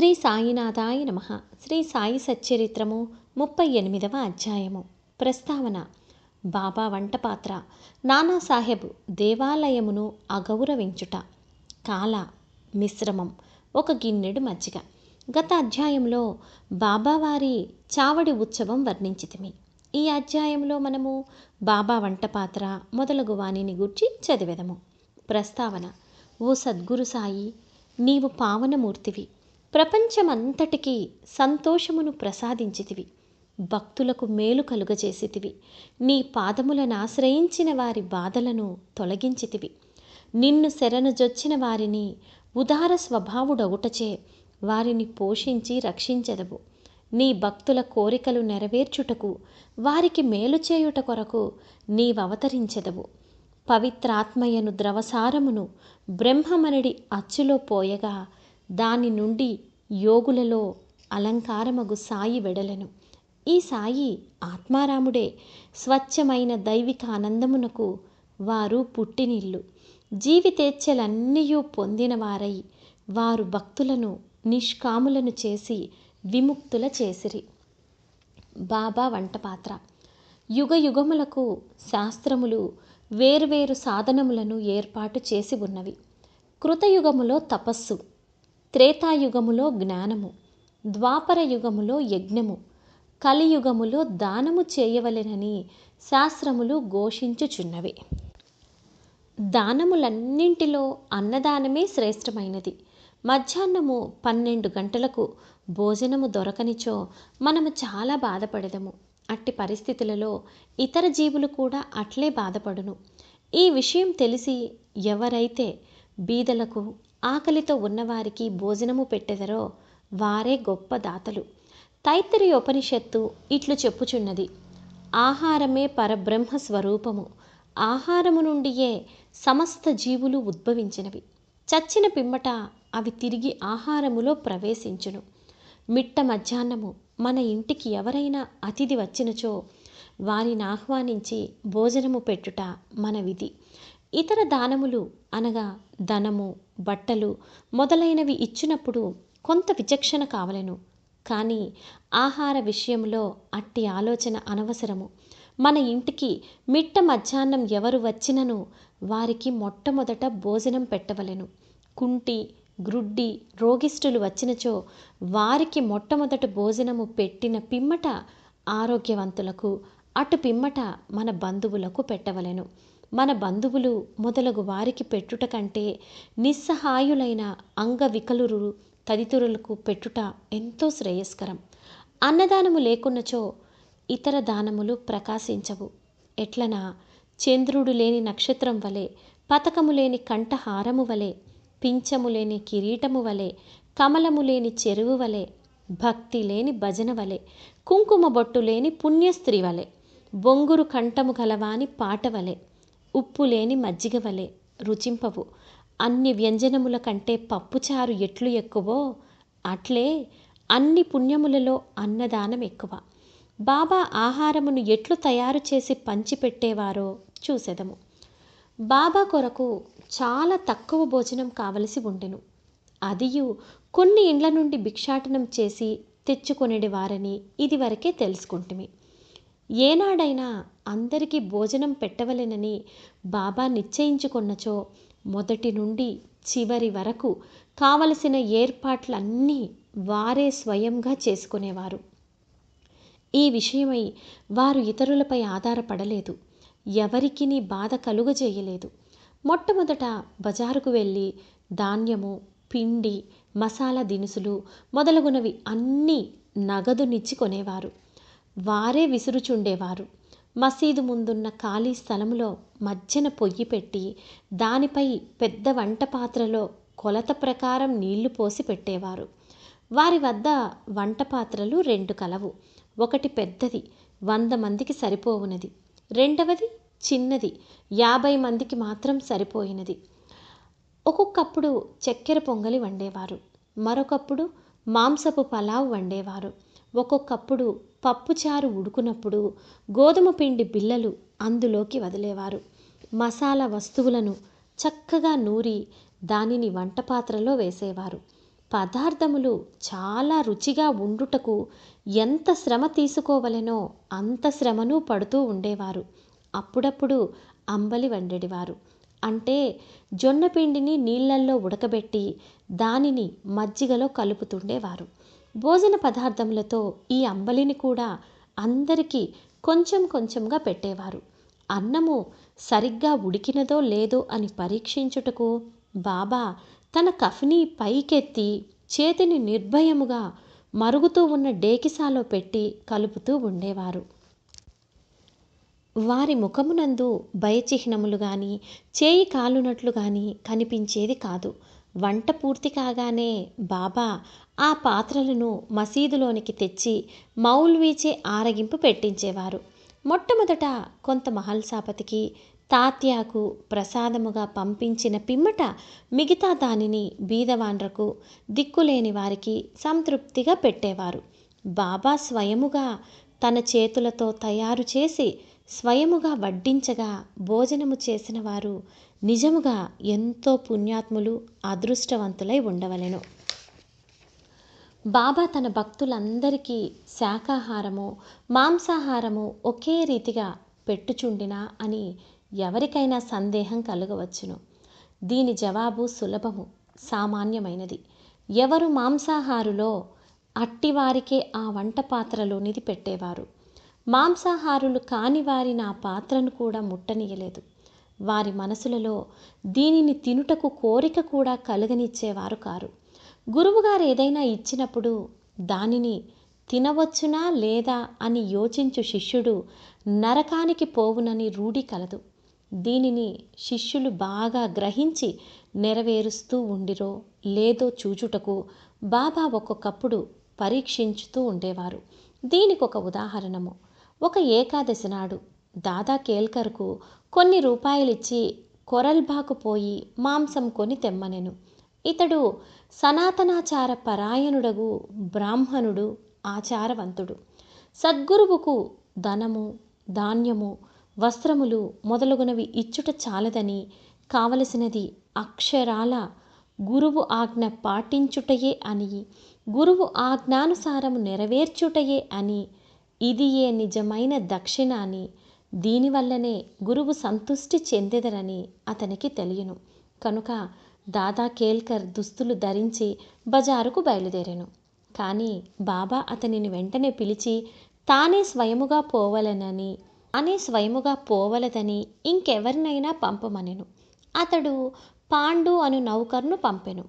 శ్రీ సాయినాథాయ నమః. శ్రీ సాయి సచ్చరిత్రము 38వ అధ్యాయము. ప్రస్తావన. బాబా వంటపాత్ర. నానాసాహెబ్ దేవాలయమును అగౌరవించుట. కాల మిశ్రమం. ఒక గిన్నెడు మజ్జిగ. గత అధ్యాయంలో బాబావారి చావడి ఉత్సవం వర్ణించితిమి. ఈ అధ్యాయంలో మనము బాబా వంటపాత్ర మొదలగు వాణిని గూర్చి చదివెదము. ప్రస్తావన. ఓ సద్గురు సాయి, నీవు పావనమూర్తివి. ప్రపంచమంతటికీ సంతోషమును ప్రసాదించితివి. భక్తులకు మేలు కలుగజేసితివి. నీ పాదములను ఆశ్రయించిన వారి బాధలను తొలగించితివి. నిన్ను శరణుజొచ్చిన వారిని ఉదార స్వభావుడవుటచే వారిని పోషించి రక్షించెదవు. నీ భక్తుల కోరికలు నెరవేర్చుటకు, వారికి మేలు చేయుట కొరకు నీవవతరించెదవు. పవిత్రాత్మయను ద్రవసారమును బ్రహ్మమనడి అచ్చులో పోయగా దాని నుండి యోగులలో అలంకారమగు సాయి వెడలెను. ఈ సాయి ఆత్మారాముడే. స్వచ్ఛమైన దైవిక ఆనందమునకు వారు పుట్టినిల్లు. జీవితేచ్ఛలన్నీయూ పొందినవారై వారు భక్తులను నిష్కాములను చేసి విముక్తుల చేసిరి. బాబా వంటపాత్ర. యుగయుగములకు శాస్త్రములు వేర్వేరు సాధనములను ఏర్పాటు చేసి ఉన్నవి. కృతయుగములో తపస్సు, త్రేతాయుగములో జ్ఞానము, ద్వాపర యుగములో యజ్ఞము, కలియుగములో దానము చేయవలెనని శాస్త్రములు ఘోషించుచున్నవి. దానములన్నింటిలో అన్నదానమే శ్రేష్టమైనది. మధ్యాహ్నము 12 గంటలకు భోజనము దొరకనిచో మనము చాలా బాధపడెదము. అట్టి పరిస్థితులలో ఇతర జీవులు కూడా అట్లే బాధపడును. ఈ విషయం తెలిసి ఎవరైతే బీదలకు, ఆకలితో ఉన్నవారికి భోజనము పెట్టెదరో వారే గొప్ప దాతలు. తైత్తరీయ ఉపనిషత్తు ఇట్లు చెప్పుచున్నది: ఆహారమే పరబ్రహ్మ స్వరూపము. ఆహారము నుండియే సమస్త జీవులు ఉద్భవించినవి. చచ్చిన పిమ్మట అవి తిరిగి ఆహారములో ప్రవేశించును. మిట్ట మధ్యాహ్నము మన ఇంటికి ఎవరైనా అతిథి వచ్చినచో వారిని ఆహ్వానించి భోజనము పెట్టుట మన విధి. ఇతర దానములు అనగా ధనము, బట్టలు మొదలైనవి ఇచ్చినప్పుడు కొంత విచక్షణ కావలెను. కానీ ఆహార విషయంలో అట్టి ఆలోచన అనవసరము. మన ఇంటికి మిట్ట మధ్యాహ్నం ఎవరు వచ్చినను వారికి మొట్టమొదట భోజనం పెట్టవలెను. కుంటి, గ్రుడ్డి, రోగిష్ఠులు వచ్చినచో వారికి మొట్టమొదట భోజనము పెట్టిన పిమ్మట ఆరోగ్యవంతులకు, అటు పిమ్మట మన బంధువులకు పెట్టవలెను. మన బంధువులు మొదలగు వారికి పెట్టుట కంటే నిస్సహాయులైన అంగవికలురు తదితరులకు పెట్టుట ఎంతో శ్రేయస్కరం. అన్నదానము లేకున్నచో ఇతర దానములు ప్రకాశించవు. ఎట్లనా చంద్రుడు లేని నక్షత్రం వలె, పతకము లేని కంఠహారము వలె, పింఛము లేని కిరీటము వలె, కమలము లేని చెరువు వలె, భక్తి లేని భజన వలె, కుంకుమ బొట్టు లేని పుణ్యస్త్రీ వలె, బొంగురు కంఠము గలవాని పాట వలె, ఉప్పు లేని మజ్జిగ వలె రుచింపవు. అన్ని వ్యంజనముల కంటే పప్పుచారు ఎట్లు ఎక్కువో అట్లే అన్ని పుణ్యములలో అన్నదానం ఎక్కువ. బాబా ఆహారమును ఎట్లు తయారు చేసి పంచిపెట్టేవారో చూసెదము. బాబా కొరకు చాలా తక్కువ భోజనం కావలసి ఉండెను. అదియు కొన్ని ఇండ్ల నుండి భిక్షాటనం చేసి తెచ్చుకొనేడి వారని ఇదివరకే తెలుసుకుంటుమి. ఏనాడైనా అందరికీ భోజనం పెట్టవలెనని బాబా నిశ్చయించుకొన్నచో మొదటి నుండి చివరి వరకు కావలసిన ఏర్పాట్లన్నీ వారే స్వయంగా చేసుకునేవారు. ఈ విషయమై వారు ఇతరులపై ఆధారపడలేదు. ఎవరికి బాధ కలుగజేయలేదు. మొట్టమొదట బజారుకు వెళ్ళి ధాన్యము, పిండి, మసాలా దినుసులు మొదలగునవి అన్నీ నగదునిచ్చి కొనేవారు. వారే విసురుచుండేవారు. మసీదు ముందున్న ఖాళీ స్థలములో మధ్యన పొయ్యి పెట్టి దానిపై పెద్ద వంట పాత్రలో కొలత ప్రకారం నీళ్లు పోసి పెట్టేవారు. వారి వద్ద వంట పాత్రలు 2 కలవు. ఒకటి పెద్దది, 100 మందికి సరిపోవునది. రెండవది చిన్నది, 50 మందికి మాత్రం సరిపోయినది. ఒక్కొక్కప్పుడు చక్కెర పొంగలి వండేవారు. మరొకప్పుడు మాంసపు పలావ్ వండేవారు. ఒక్కొక్కప్పుడు పప్పుచారు ఉడుకునప్పుడు గోధుమ పిండి బిళ్ళలు అందులోకి వదిలేవారు. మసాలా వస్తువులను చక్కగా నూరి దానిని వంటపాత్రలో వేసేవారు. పదార్థములు చాలా రుచిగా ఉండుటకు ఎంత శ్రమ తీసుకోవలెనో అంత శ్రమను పడుతూ ఉండేవారు. అప్పుడప్పుడు అంబలి వండేవారు. అంటే జొన్న పిండిని నీళ్ళల్లో ఉడకబెట్టి దానిని మజ్జిగలో కలుపుతుండేవారు. భోజన పదార్థములతో ఈ అంబలిని కూడా అందరికీ కొంచెం కొంచెంగా పెట్టేవారు. అన్నము సరిగ్గా ఉడికినదో లేదో అని పరీక్షించుటకు బాబా తన కఫ్ని పైకెత్తి చేతిని నిర్భయముగా మరుగుతూ ఉన్న డేకిసాలో పెట్టి కలుపుతూ ఉండేవారు. వారి ముఖమునందు భయచిహ్నములు గాని చేయి కాలునట్లు గాని కనిపించేది కాదు. వంట పూర్తి కాగానే బాబా ఆ పాత్రలను మసీదులోనికి తెచ్చి మౌల్వీచే ఆరగింపు పెట్టించేవారు. మొట్టమొదట కొంత మహల్సాపతికి తాత్యాకు ప్రసాదముగా పంపించిన పిమ్మట మిగతా దానిని బీదవాండ్రకు దిక్కులేని వారికి సంతృప్తిగా పెట్టేవారు. బాబా స్వయముగా తన చేతులతో తయారు చేసి స్వయముగా వడ్డించగా భోజనము చేసిన వారు నిజముగా ఎంతో పుణ్యాత్ములు, అదృష్టవంతులై ఉండవలెను. బాబా తన భక్తులందరికీ శాకాహారము మాంసాహారము ఒకే రీతిగా పెట్టుచుండినా అని ఎవరికైనా సందేహం కలుగవచ్చును. దీని జవాబు సులభము, సామాన్యమైనది. ఎవరు మాంసాహారులో అట్టివారికే ఆ వంట పాత్రలోనిది పెట్టేవారు. మాంసాహారులు కాని వారి నా పాత్రను కూడా ముట్టనీయలేదు. వారి మనసులలో దీనిని తినుటకు కోరిక కూడా కలుగనిచ్చేవారు కారు. గురువుగారు ఏదైనా ఇచ్చినప్పుడు దానిని తినవచ్చునా లేదా అని యోచించు శిష్యుడు నరకానికి పోవునని రూఢి కలదు. దీనిని శిష్యులు బాగా గ్రహించి నెరవేరుస్తూ ఉండిరో లేదో చూచుటకు బాబా ఒక్కొక్కప్పుడు పరీక్షించుతూ ఉండేవారు. దీనికొక ఉదాహరణము. ఒక ఏకాదశి నాడు దాదా కేల్కర్కు కొన్ని రూపాయలిచ్చి కొరల్బాకు పోయి మాంసం కొని తెమ్మనెను. ఇతడు సనాతనాచార పరాయణుడగు బ్రాహ్మణుడు, ఆచారవంతుడు. సద్గురువుకు ధనము, ధాన్యము, వస్త్రములు మొదలగునవి ఇచ్చుట చాలదని కావలసినది అక్షరాల గురువు ఆజ్ఞ పాటించుటయే అని, గురువు ఆజ్ఞానుసారము నెరవేర్చుటయే అని, ఇది ఏ నిజమైన దక్షిణ అని, దీనివల్లనే గురువు సంతుష్టి చెందెదరని అతనికి తెలియను. కనుక దాదా కేల్కర్ దుస్తులు ధరించి బజారుకు బయలుదేరాను. కానీ బాబా అతనిని వెంటనే పిలిచి తానే స్వయముగా పోవలదని ఇంకెవరినైనా పంపమనెను. అతడు పాండు అను నౌకర్ను పంపెను.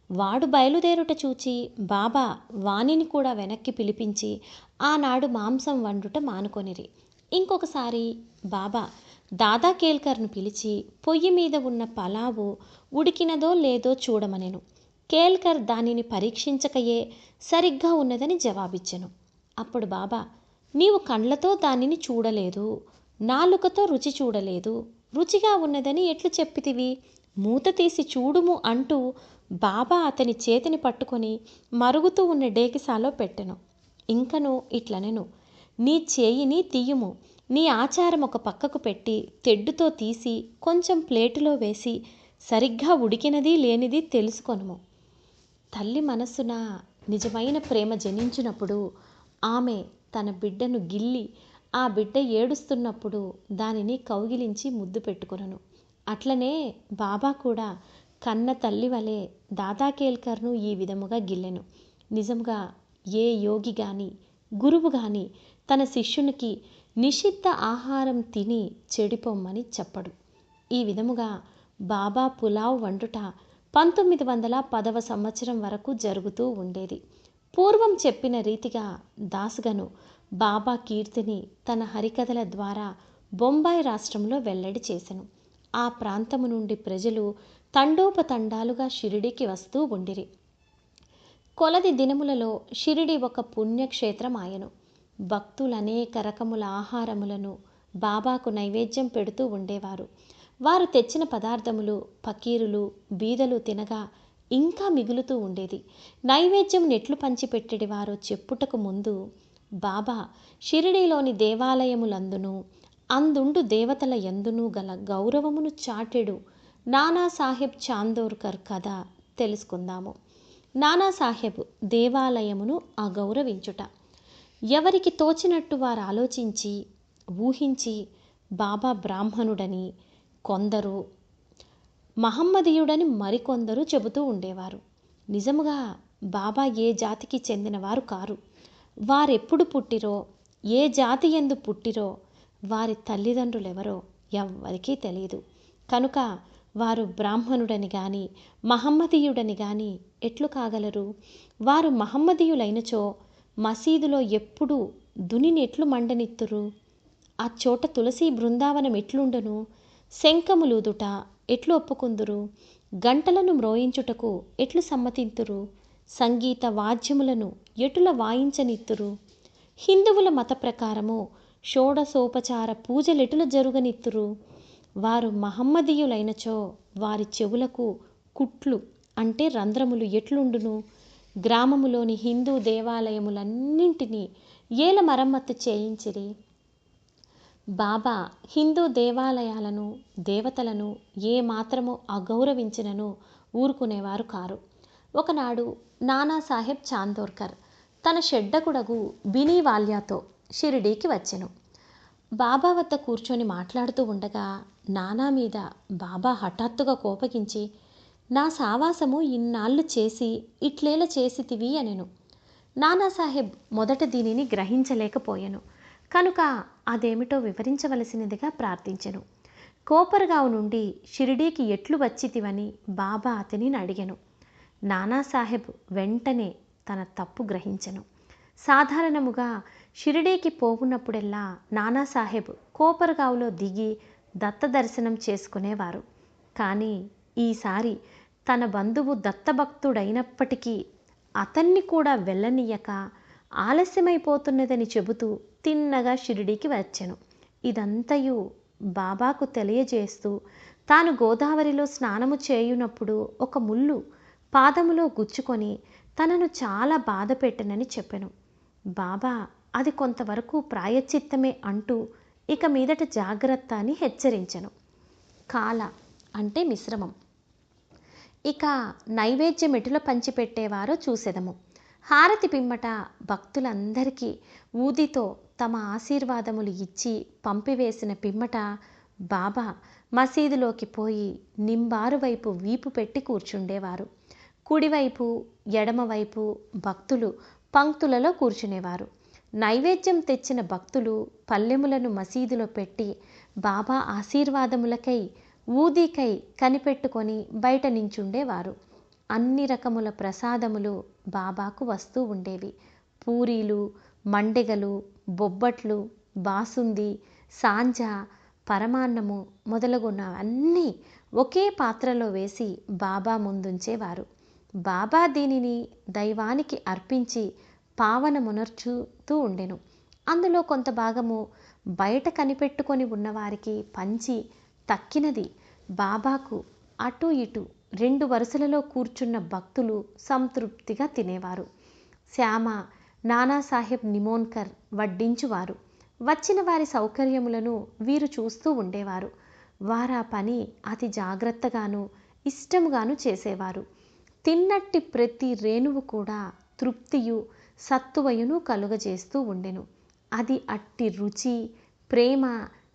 వాడు బయలుదేరుట చూచి బాబా వానిని కూడా వెనక్కి పిలిపించి ఆనాడు మాంసం వండుట మానుకొనిరి. ఇంకొకసారి బాబా దాదా కేల్కర్ను పిలిచి పొయ్యి మీద ఉన్న పలావు ఉడికినదో లేదో చూడమనెను. కేల్కర్ దానిని పరీక్షించకయే సరిగ్గా ఉన్నదని జవాబిచ్చెను. అప్పుడు బాబా, నీవు కండ్లతో దానిని చూడలేదు, నాలుకతో రుచి చూడలేదు, రుచిగా ఉన్నదని ఎట్లు చెప్పితివి? మూత తీసి చూడుము అంటూ బాబా అతని చేతిని పట్టుకొని మరుగుతూ ఉన్న డేకిసాలో పెట్టెను. ఇంకను ఇట్లనెను, నీ చేయిని తీయుము, నీ ఆచారం ఒక పక్కకు పెట్టి తెడ్డుతో తీసి కొంచెం ప్లేటులో వేసి సరిగ్గా ఉడికినది లేనిది తెలుసుకొనుము. తల్లి మనస్సున నిజమైన ప్రేమ జనించినప్పుడు ఆమె తన బిడ్డను గిల్లి ఆ బిడ్డ ఏడుస్తున్నప్పుడు దానిని కౌగిలించి ముద్దు పెట్టుకొనును. అట్లనే బాబా కూడా కన్న తల్లి వలె దాదా కేల్కర్ను ఈ విధముగా గిల్లెను. నిజంగా ఏ యోగి గాని గురువు గాని తన శిష్యునికి నిషిద్ధ ఆహారం తిని చెడిపోమ్మని చెప్పడు. ఈ విధముగా బాబా పులావ్ వండుట 1910వ సంవత్సరం వరకు జరుగుతూ ఉండేది. పూర్వం చెప్పిన రీతిగా దాస్గను బాబా కీర్తిని తన హరికథల ద్వారా బొంబాయి రాష్ట్రంలో వెల్లడి చేసెను. ఆ ప్రాంతము నుండి ప్రజలు తండోపతండాలుగా షిరిడీకి వస్తూ ఉండిరి. కొలది దినములలో షిరిడి ఒక పుణ్యక్షేత్రం ఆయను. భక్తులు అనేక రకముల ఆహారములను బాబాకు నైవేద్యం పెడుతూ ఉండేవారు. వారు తెచ్చిన పదార్థములు ఫకీరులు బీదలు తినగా ఇంకా మిగులుతూ ఉండేది. నైవేద్యం నెట్లు పంచిపెట్టెడివారో చెప్పుటకు ముందు బాబా షిరిడీలోని దేవాలయములందును అందుండు దేవతల యందును గల గౌరవమును చాటెడు నానాసాహెబ్ చాందోర్కర్ కథ తెలుసుకుందాము. నానాసాహెబ్ దేవాలయమును అగౌరవించుట. ఎవరికి తోచినట్టు వారు ఆలోచించి ఊహించి బాబా బ్రాహ్మణుడని కొందరు, మహమ్మదీయుడని మరికొందరు చెబుతూ ఉండేవారు. నిజముగా బాబా ఏ జాతికి చెందినవారు కారు. వారెప్పుడు పుట్టిరో, ఏ జాతి యందు పుట్టిరో, వారి తల్లిదండ్రులెవరో ఎవ్వరికీ తెలియదు. కనుక వారు బ్రాహ్మణుడని గాని మహమ్మదీయుడని గాని ఎట్లు కాగలరు? వారు మహమ్మదీయులైనచో మసీదులో ఎప్పుడు దునిని ఎట్లు మండనిత్తురు? ఆ చోట తులసి బృందావనం ఎట్లుండును? శంఖములూదుట ఎట్లు ఒప్పుకుందురు? గంటలను మ్రోయించుటకు ఎట్లు సమ్మతింతురు? సంగీత వాద్యములను ఎటుల వాయించనిత్తురు? హిందువుల మత ప్రకారము షోడశోపచార పూజలెటుల జరుగనిత్తురు? వారు మహమ్మదీయులైనచో వారి చెవులకు కుట్లు అంటే రంధ్రములు ఎట్లుండును? గ్రామములోని హిందూ దేవాలయములన్నింటినీ ఏల మరమ్మత్తు చేయించిరి. బాబా హిందూ దేవాలయాలను దేవతలను ఏమాత్రము అగౌరవించినను ఊరుకునేవారు కారు. ఒకనాడు నానాసాహెబ్ చాందోర్కర్ తన షెడ్డకుడగు బినీవాల్యాతో షిరిడీకి వచ్చెను. బాబా వద్ద కూర్చొని మాట్లాడుతూ ఉండగా నానా మీద బాబా హఠాత్తుగా కోపగించి, నా సావాసము ఇన్నాళ్ళు చేసి ఇట్లేల చేసితివి అనెను. నానాసాహెబ్ మొదట దీనిని గ్రహించలేకపోయెను. కనుక అదేమిటో వివరించవలసినదిగా ప్రార్థించెను. కోపర్గావ్ నుండి షిరిడీకి ఎట్లు వచ్చితివని బాబా అతనిని అడిగెను. నానాసాహెబ్ వెంటనే తన తప్పు గ్రహించెను. సాధారణముగా షిరిడీకి పోవున్నప్పుడెల్లా నానాసాహెబ్ కోపర్గావ్లో దిగి దత్త దర్శనం చేసుకునేవారు. కానీ ఈసారి తన బంధువు దత్తభక్తుడైనప్పటికీ అతన్ని కూడా వెళ్ళనీయక ఆలస్యమైపోతున్నదని చెబుతూ తిన్నగా షిరిడీకి వచ్చెను. ఇదంతయు బాబాకు తెలియజేస్తూ తాను గోదావరిలో స్నానము చేయునప్పుడు ఒక ముళ్ళు పాదములో గుచ్చుకొని తనను చాలా బాధ పెట్టెనని చెప్పెను. బాబా అది కొంతవరకు ప్రాయశ్చిత్తమే అంటూ ఇక మీదట జాగ్రత్త అని హెచ్చరించెను. కాల అంటే మిశ్రమం. ఇక నైవేద్యం ఎటుల పంచిపెట్టేవారో చూసెదము. హారతి పిమ్మట భక్తులందరికీ ఊదితో తమ ఆశీర్వాదములు ఇచ్చి పంపివేసిన పిమ్మట బాబా మసీదులోకి పోయి నింబారు వైపు వీపు పెట్టి కూర్చుండేవారు. కుడివైపు ఎడమవైపు భక్తులు పంక్తులలో కూర్చునేవారు. నైవేద్యం తెచ్చిన భక్తులు పల్లెములను మసీదులో పెట్టి బాబా ఆశీర్వాదములకై ఊదికై కనిపెట్టుకొని బయట నించుండేవారు. అన్ని రకముల ప్రసాదములు బాబాకు వస్తూ ఉండేవి. పూరీలు, మండెగలు, బొబ్బట్లు, బాసుంది, సాంజ, పరమాన్నము మొదలగునవన్నీ ఒకే పాత్రలో వేసి బాబా ముందుంచేవారు. బాబా దీనిని దైవానికి అర్పించి పావనమునర్చుతూ ఉండెను. అందులో కొంత భాగము బయట కనిపెట్టుకొని ఉన్నవారికి పంచి తక్కినది బాబాకు అటు ఇటు 2 వరుసలలో కూర్చున్న భక్తులు సంతృప్తిగా తినేవారు. శ్యామ, నానాసాహెబ్ నిమోన్కర్ వడ్డించువారు. వచ్చిన వారి సౌకర్యములను వీరు చూస్తూ ఉండేవారు. వారా పని అతి జాగ్రత్తగాను ఇష్టముగాను చేసేవారు. తిన్నట్టి ప్రతి రేణువు కూడా తృప్తియు సత్తువయును కలుగజేస్తూ ఉండెను. అది అట్టి రుచి, ప్రేమ,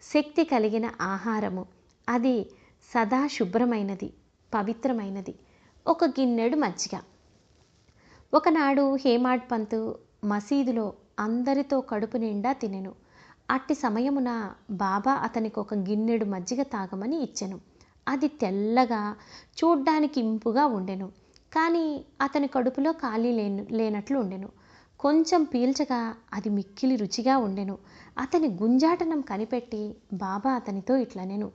శక్తి కలిగిన ఆహారము. అది సదా శుభ్రమైనది, పవిత్రమైనది. ఒక గిన్నెడు మజ్జిగ. ఒకనాడు హేమాడ్ పంతు మసీదులో అందరితో కడుపు నిండా తినెను. అట్టి సమయమున బాబా అతనికి ఒక గిన్నెడు మజ్జిగ తాగమని ఇచ్చెను. అది తెల్లగా చూడ్డానికి ఇంపుగా ఉండెను. కానీ అతని కడుపులో ఖాళీ లేనట్లు ఉండెను. కొంచెం పీల్చగా అది మిక్కిలి రుచిగా ఉండెను. అతని గుంజాటనం కనిపెట్టి బాబా అతనితో ఇట్లనెను,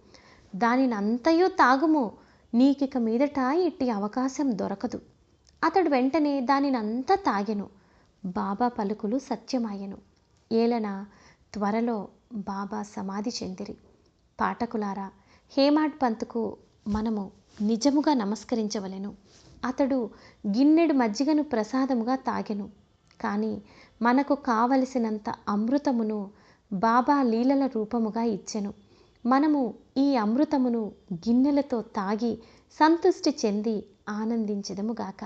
దానినంతయు తాగుము, నీకిక మీదట ఇట్టి అవకాశం దొరకదు. అతడు వెంటనే దానినంతా తాగెను. బాబా పలుకులు సత్యమాయెను. ఏలన త్వరలో బాబా సమాధి చెందిరి. పాఠకులారా, హేమాడ్ పంతుకు మనము నిజముగా నమస్కరించవలెను. అతడు గిన్నెడు మజ్జిగను ప్రసాదముగా తాగెను. కానీ మనకు కావలసినంత అమృతమును బాబా లీలల రూపముగా ఇచ్చెను. మనము ఈ అమృతమును గిన్నెలతో తాగి సంతుష్టి చెంది ఆనందించెదముగాక.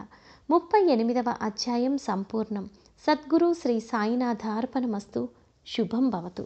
38వ అధ్యాయం సంపూర్ణం. సద్గురు శ్రీ సాయినాథార్పణమస్తు. శుభం భవతు.